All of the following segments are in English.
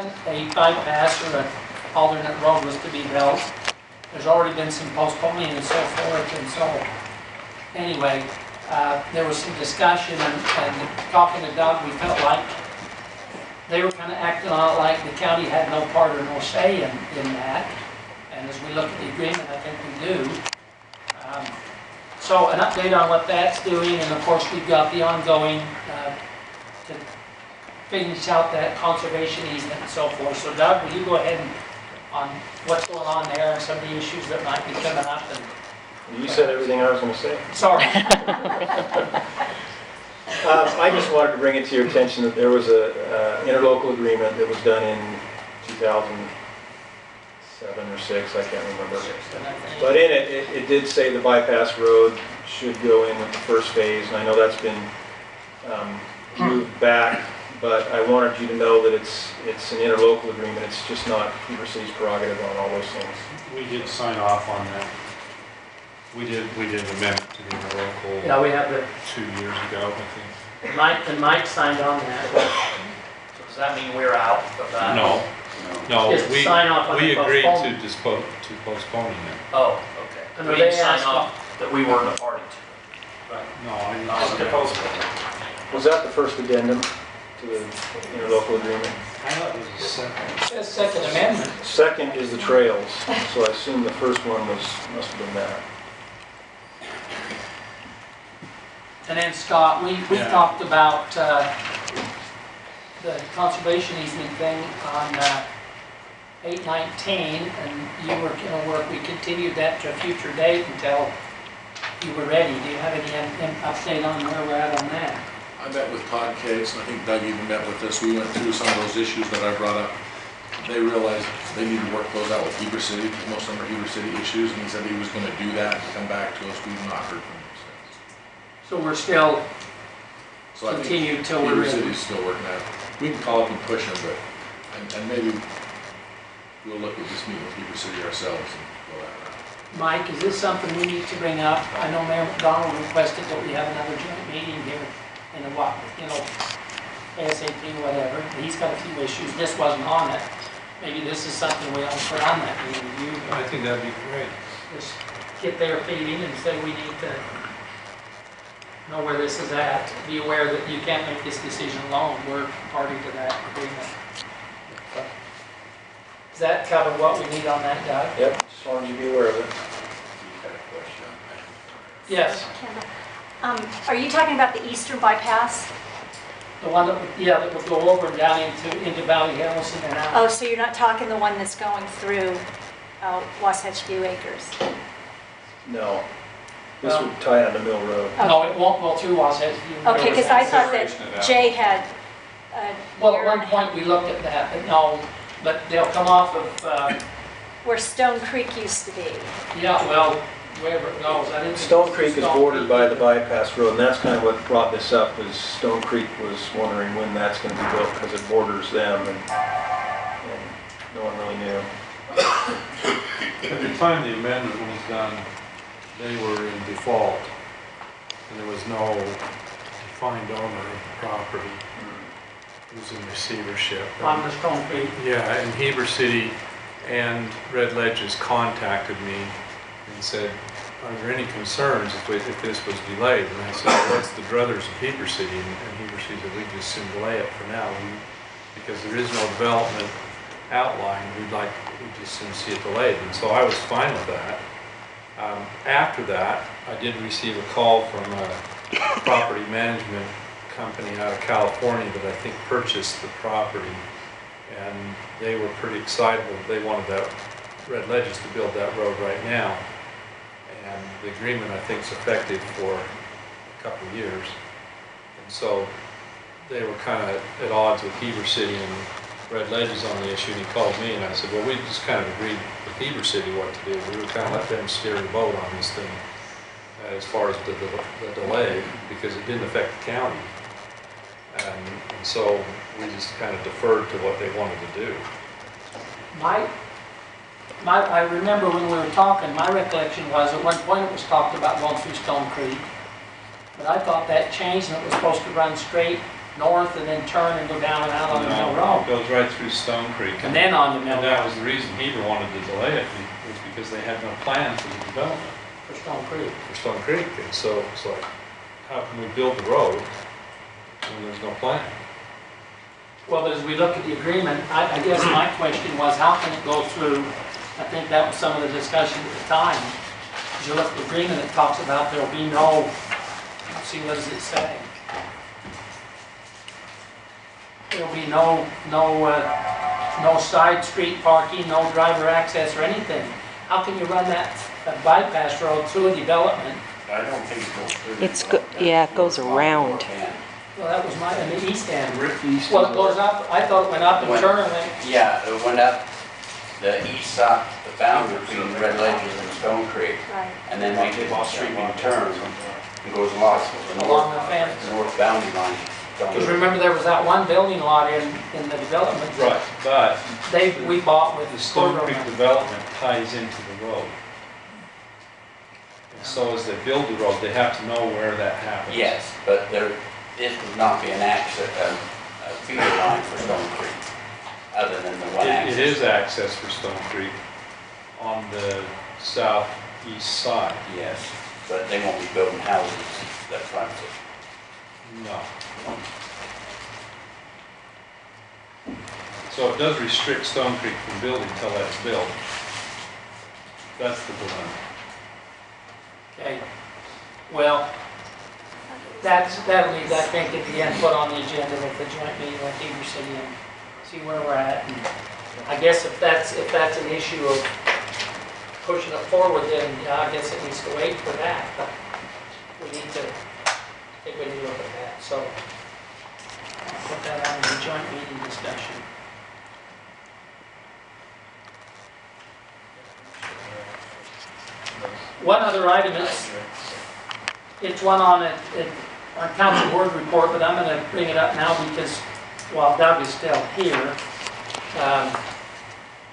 and a bypass or an alternate road was to be built. There's already been some postponing and so forth, and so, anyway, there was some discussion, and talking to Doug, we felt like they were kind of acting on it like the county had no part or no say in that. And as we look at the agreement, I think we do. So an update on what that's doing, and of course we've got the ongoing to finish out that conservation easement and so forth. So Doug, will you go ahead and on what's going on there and some of the issues that might be coming up? And you said everything I was going to say. Sorry. I just wanted to bring it to your attention that there was a interlocal agreement that was done in 2007 or 6, I can't remember. But in it, it did say the bypass road should go in with the first phase, and I know that's been moved back, but I wanted you to know that it's an interlocal agreement. It's just not Heber City's prerogative on all those things. We did sign off on that. We did an amendment to the interlocal. Yeah, we have the 2 years ago, I think. Mike signed on that. Does that mean we're out of that? No, Just sign off on we the agreed postponement. to postponing it. Oh, okay. And We they didn't sign asked- off that we weren't a party to it. No, I Just to didn't. postpone. Was that the first addendum to the interlocal agreement? I thought it was a second. It says Second Amendment. Second is the trails, so I assume the first one must have been that. And then Scott, we Yeah. talked about the conservation easement thing on 8/19, and you were going to work, we continued that to a future date until you were ready. Do you have any update on where we're at on that? I met with Todd Case, and I think Doug even met with us. We went through some of those issues that I brought up. They realized they need to work those out with Heber City. Most of them are Heber City issues, and he said he was going to do that and come back to us. We've not heard from him since. So we're still So I think continued till we're Heber ready. City's still working at it. We can call up and push them, but, and maybe we'll look at just meeting with Heber City ourselves and go that route. Mike, is this something we need to bring up? I know Mayor McDonald requested that we have another joint meeting here in a while, ASAP, whatever. He's got a few issues. This wasn't on it. Maybe this is something we ought to put on that meeting. You I think that'd be great. just get their feeling and say we need to know where this is at. Be aware that you can't make this decision alone. We're party to that agreement. Does that cover what we need on that, Doug? Yep, as long as you be aware of it. You had a question. Yes. Are you talking about the eastern bypass? The one that, that would go over and down into Valley Hills and then out. Oh, so you're not talking the one that's going through Wasatch View Acres? No. This would tie onto Mill Road. No, it won't go through Wasatch View. Okay, because I thought Separation it that out. Jay had Well, at one point we looked at that, but no, but they'll come off of, where Stone Creek used to be. yeah, well, wherever it goes. I didn't think Stone it was Creek is Stone bordered Creek by the either. bypass road, and that's kind of what brought this up, is Stone Creek was wondering when that's going to be built because it borders them, and no one really knew. At the time the amendment was done, they were in default, and there was no defined owner of the property. It was in receivership. On the Stone Creek. Yeah, and Heber City and Red Ledges contacted me and said, are there any concerns if this was delayed? And I said, well, that's the druthers of Heber City, and Heber City said, we just soon delay it for now, because there is no development outline, we just soon see it delayed. And so I was fine with that. After that, I did receive a call from a property management company out of California that I think purchased the property, and they were pretty excited. They wanted that Red Ledges to build that road right now, and the agreement I think is effective for a couple of years, and so they were kind of at odds with Heber City and Red Ledges on the issue, and he called me and I said, well, we just kind of agreed with Heber City what to do. We would kind of let them steer the boat on this thing as far as the delay, because it didn't affect the county. And so we just kind of deferred to what they wanted to do. I remember when we were talking, my recollection was at one point it was talked about going through Stone Creek, but I thought that changed and it was supposed to run straight north and then turn and go down and out on the Mill No, Road. it goes right through Stone Creek. And then on the Mill And that Road was the reason Heber wanted to delay it, was because they had no plan for the development for Stone Creek. for Stone Creek. And so it's like, how can we build the road when there's no plan? Well, as we look at the agreement, I guess my question was, how can it go through? I think that was some of the discussion at the time. As you look at the agreement, it talks about there'll be no, let's see, what does it say? There'll be no side street parking, no driver access or anything. How can you run that bypass road through a development? I don't think it goes through. Yeah, it goes around. Well, that was in the east end. East. Well, it goes up, I thought it went up and turned and went, Yeah, it went up the east side, the boundary between Red Ledges and Stone Creek, Right. and then makes a sweeping turn and goes along the along the fence. north boundary line. Because remember, there was that one building lot in the development. Right, but We bought with the the Stone Stone Creek Creek. development ties into the road. And so as they build the road, they have to know where that happens. Yes, but this would not be an access, a feeder line for Stone Creek, other than the one access. It is access for Stone Creek on the southeast side. Yes, but they won't be building houses that front it. No. So it does restrict Stone Creek from building until that's built. That's the dilemma. Okay, well, that'll be, I think, at the end, put on the agenda with the joint meeting with Heber City and see where we're at. And I guess if that's an issue of pushing it forward, then yeah, I guess it needs to wait for that. But I think we need to look at that. So I'll put that on the joint meeting discussion. One other item it's one on council board report, but I'm going to bring it up now because while Doug is still here,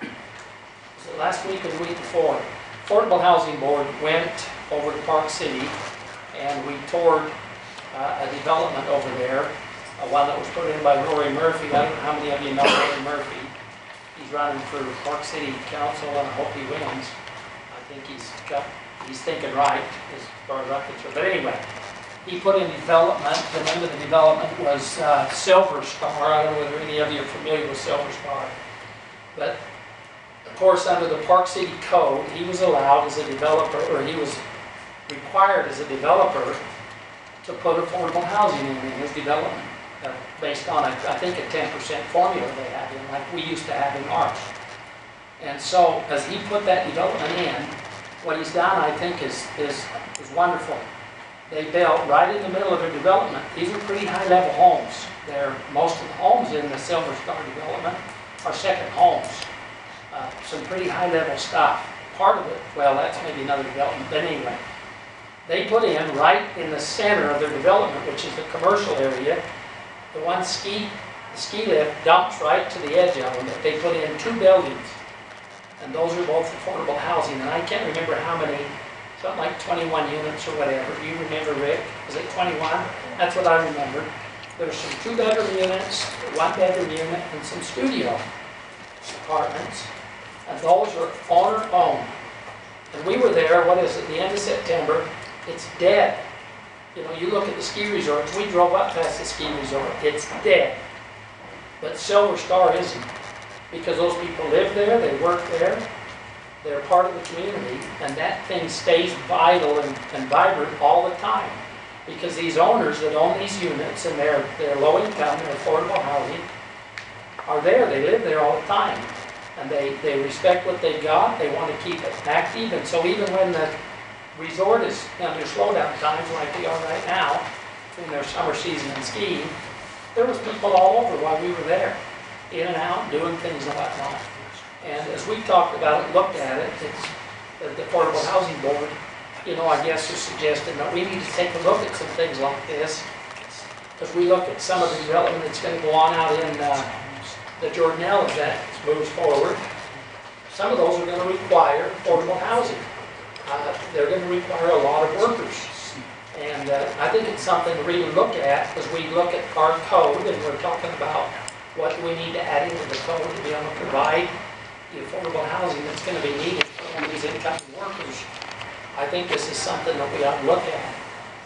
was it last week or the week before? Affordable Housing Board went over to Park City and we toured a development over there, one that was put in by Rory Murphy. I don't know how many of you know Rory Murphy. He's running for Park City Council and I hope he wins. I think he's thinking right as far as I'm concerned. But anyway, he put in development. The name of the development was Silver Star. I don't know whether any of you are familiar with Silver Star. But of course, under the Park City Code, he was allowed as a developer, or he was required as a developer to put affordable housing in his development, based on, I think, a 10% formula they have in, like we used to have in ours. And so, as he put that development in, what he's done, I think, is wonderful. They built right in the middle of their development. These are pretty high-level homes. Most of the homes in the Silver Star development are second homes. Some pretty high-level stuff. Part of it, well, that's maybe another development, but anyway. They put in right in the center of their development, which is the commercial area, the ski lift dumps right to the edge of them. They put in 2 buildings. And those are both affordable housing. And I can't remember how many, something like 21 units or whatever. Do you remember, Rick? Was it 21? That's what I remember. There's some 2-bedroom units, 1-bedroom unit, and some studio apartments. And those are owner-owned. And we were there, the end of September. It's dead. You know, you look at the ski resorts. We drove up past the ski resort. It's dead. But Silver Star isn't. Because those people live there, they work there, they're part of the community, and that thing stays vital and vibrant all the time. Because these owners that own these units, and they're low income, they're affordable housing, are there, they live there all the time. And they respect what they've got, they want to keep it active, and so even when the resort is under slowdown times like we are right now, in their summer season and skiing, there was people all over while we were there, in and out, doing things and whatnot. And as we talked about it, looked at it, the Affordable Housing Board, you know, I guess is suggesting that we need to take a look at some things like this. As we look at some of the development that's going to go on out in the Jordanelle as that moves forward, some of those are going to require affordable housing. They're going to require a lot of workers. And I think it's something to really look at, as we look at our code, and we're talking about what we need to add into the code to be able to provide the affordable housing that's going to be needed for all these incoming workers. I think this is something that we ought to look at.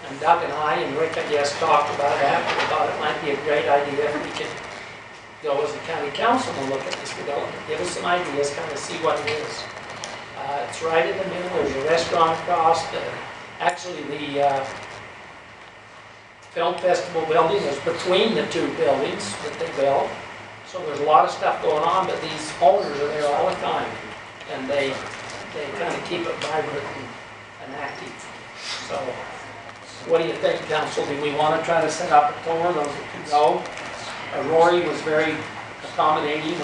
And Doug and I, and Rick, I guess, talked about it after. We thought it might be a great idea if we could go as a county council and look at this development, give us some ideas, kind of see what it is. It's right in the middle, there's a restaurant across, actually the film festival building is between the two buildings that they built. So there's a lot of stuff going on, but these owners are there all the time. And they kind of keep it vibrant and active. So what do you think, council? Do we want to try to set up a tour, those that can go? Rory was very accommodating.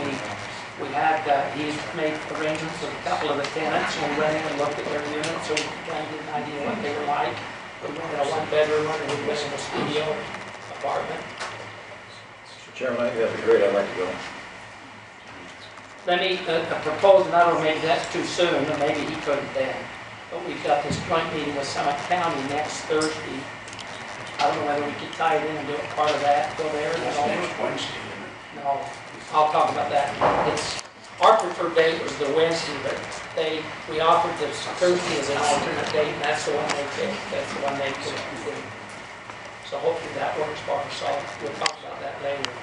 We had, he's made arrangements with a couple of the tenants, and we went in and looked at their units so we could kind of get an idea what they were like. We went in a one-bedroom, and we went in a studio apartment. Mr. Chairman, I think that'd be great, I'd like to go. Let me propose, and I don't know, maybe that's too soon, or maybe he couldn't then, but we've got this joint meeting with Summit County next Thursday. I don't know whether we could tie it in and do a part of that, go there and then over. Next Wednesday, isn't it? No, I'll talk about that. It's, our preferred date was the Wednesday, but we offered this Thursday as an alternate date, and that's the one they picked, that's the one they picked. So hopefully that works for us, so we'll talk about that later.